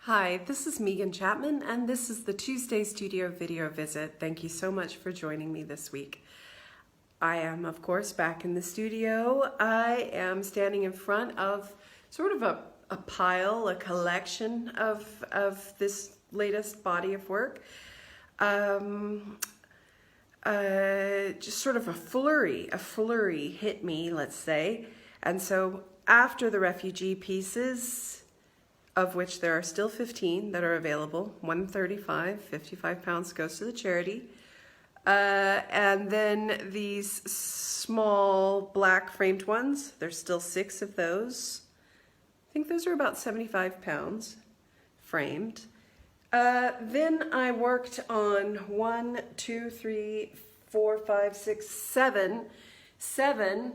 Hi, this is Megan Chapman, and this is the Tuesday Studio Video Visit. Thank you so much for joining me this week. I am, of course, back in the studio. I am standing in front of sort of a pile, a collection of this latest body of work. Just sort of a flurry hit me, let's say. And so after the refugee pieces, of which there are still 15 that are available, 135, 55 pounds goes to the charity. And then these small black framed ones, there's still 6 of those. I think those are about 75 pounds framed. Then I worked on 7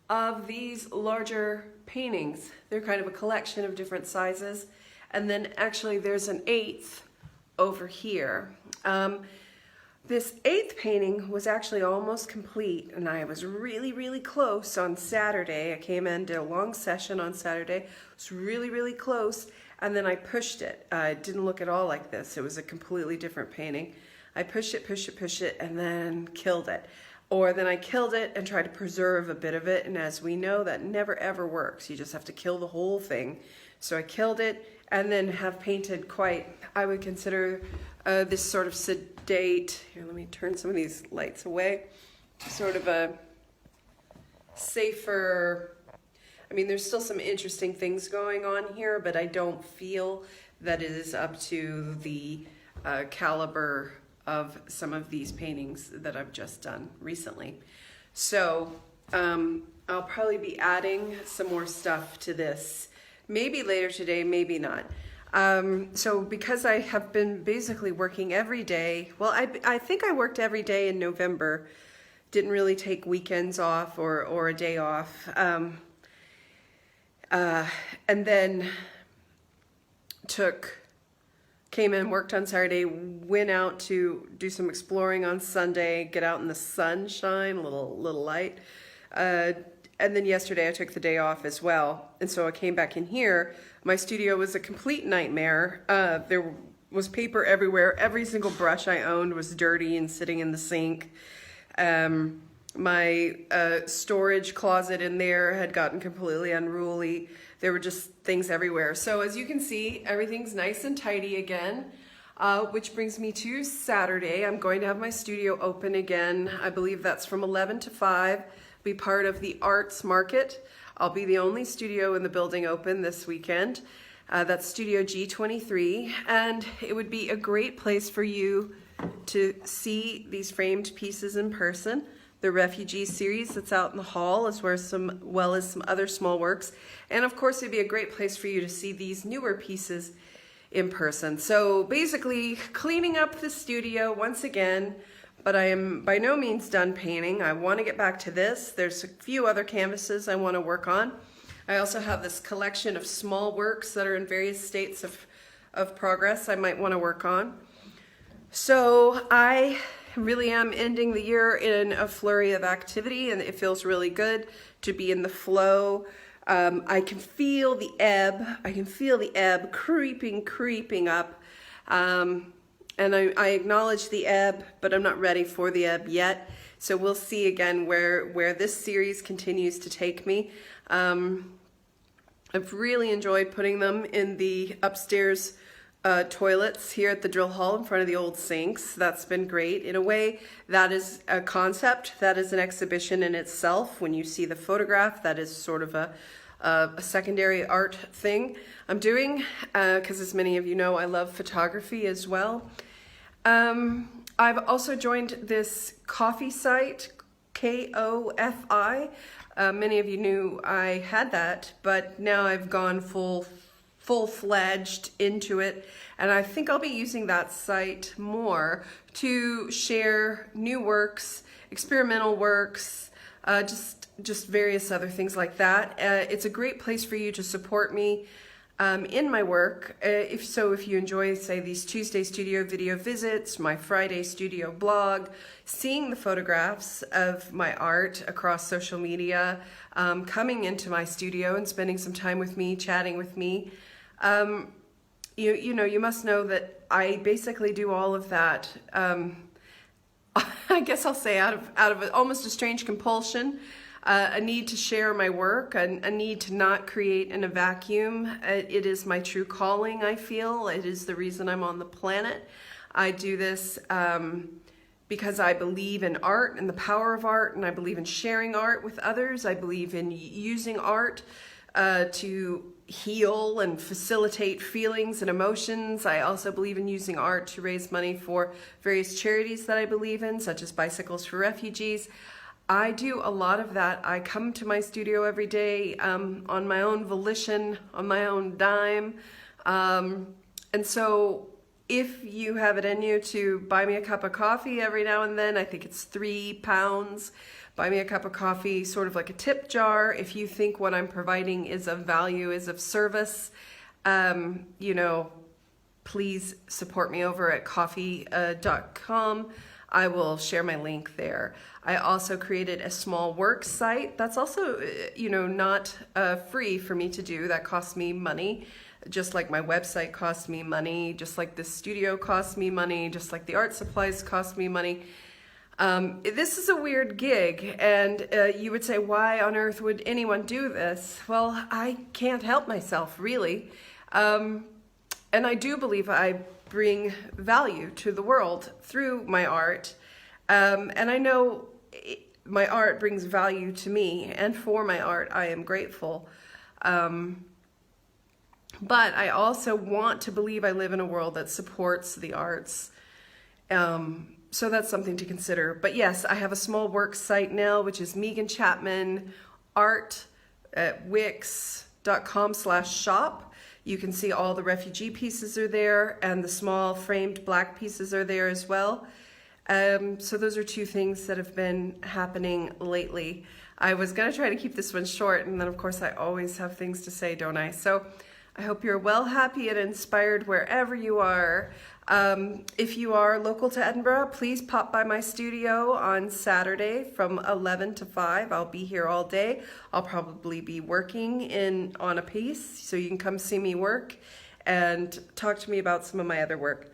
of these larger paintings. They're kind of a collection of different sizes. And then actually there's an 8th over here. This 8th painting was actually almost complete, and I was really close on Saturday. I came in, did a long session on Saturday. It was really close, and then I pushed it. It didn't look at all like this. It was a completely different painting. I pushed it, and then killed it. Or then I killed it and tried to preserve a bit of it, and as we know, that never ever works. You just have to kill the whole thing. So I killed it and then have painted quite, I would consider this sort of sedate, here let me turn some of these lights away, sort of a safer, I mean there's still some interesting things going on here, but I don't feel that it is up to the caliber of some of these paintings that I've just done recently. So I'll probably be adding some more stuff to this, maybe later today, maybe not. So because I have been basically working every day, well, I think I worked every day in November, didn't really take weekends off or a day off. And then came in, worked on Saturday, went out to do some exploring on Sunday, get out in the sunshine, a little light. And then yesterday I took the day off as well. And so I came back in here. My studio was a complete nightmare. There was paper everywhere. Every single brush I owned was dirty and sitting in the sink. My storage closet in there had gotten completely unruly. There were just things everywhere. So as you can see, everything's nice and tidy again, which brings me to Saturday. I'm going to have my studio open again. I believe that's from 11 to 5, be part of the arts market. I'll be the only studio in the building open this weekend. That's Studio G23, and it would be a great place for you to see these framed pieces in person. The refugee series that's out in the hall, as well as some other small works. And of course, it'd be a great place for you to see these newer pieces in person. So basically, cleaning up the studio once again, but I am by no means done painting. I want to get back to this. There's a few other canvases I want to work on. I also have this collection of small works that are in various states of progress I might want to work on. So I really am ending the year in a flurry of activity, and it feels really good to be in the flow. I can feel the ebb. I can feel the ebb creeping up. And I acknowledge the ebb, but I'm not ready for the ebb yet. So we'll see again where this series continues to take me. I've really enjoyed putting them in the upstairs toilets here at the drill hall in front of the old sinks. That's been great. In a way, that is a concept. That is an exhibition in itself. When you see the photograph, that is sort of a secondary art thing I'm doing, because as many of you know, I love photography as well. I've also joined this coffee site, Ko-Fi. Many of you knew I had that, but now I've gone full-fledged into it, and I think I'll be using that site more to share new works, experimental works, just various other things like that. It's a great place for you to support me in my work. If you enjoy, say, these Tuesday studio video visits, my Friday studio blog, seeing the photographs of my art across social media, coming into my studio and spending some time with me, chatting with me, you must know that I basically do all of that. I guess I'll say out of almost a strange compulsion, a need to share my work, a need to not create in a vacuum. It is my true calling, I feel. It is the reason I'm on the planet. I do this because I believe in art and the power of art, and I believe in sharing art with others. I believe in using art to heal and facilitate feelings and emotions. I also believe in using art to raise money for various charities that I believe in, such as Bicycles for Refugees. I do a lot of that. I come to my studio every day on my own volition, on my own dime. And so if you have it in you to buy me a cup of coffee every now and then, I think it's £3. Buy me a cup of coffee, sort of like a tip jar. If you think what I'm providing is of value, is of service, please support me over at ko-fi.com. I will share my link there. I also created a small work site. That's also, not free for me to do. That costs me money. Just like my website costs me money, just like the studio costs me money, just like the art supplies cost me money. This is a weird gig, and you would say, why on earth would anyone do this? Well, I can't help myself, really. And I do believe I bring value to the world through my art. And I know my art brings value to me, and for my art, I am grateful. But I also want to believe I live in a world that supports the arts. So that's something to consider. But yes, I have a small work site now, which is Megan Chapman Art at wix.com/shop. You can see all the refugee pieces are there, and the small framed black pieces are there as well. So those are two things that have been happening lately. I was going to try to keep this one short, and then of course I always have things to say, don't I? So I hope you're well, happy, and inspired wherever you are. If you are local to Edinburgh, please pop by my studio on Saturday from 11 to 5. I'll be here all day. I'll probably be working on a piece, so you can come see me work and talk to me about some of my other work.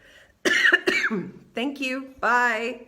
Thank you. Bye.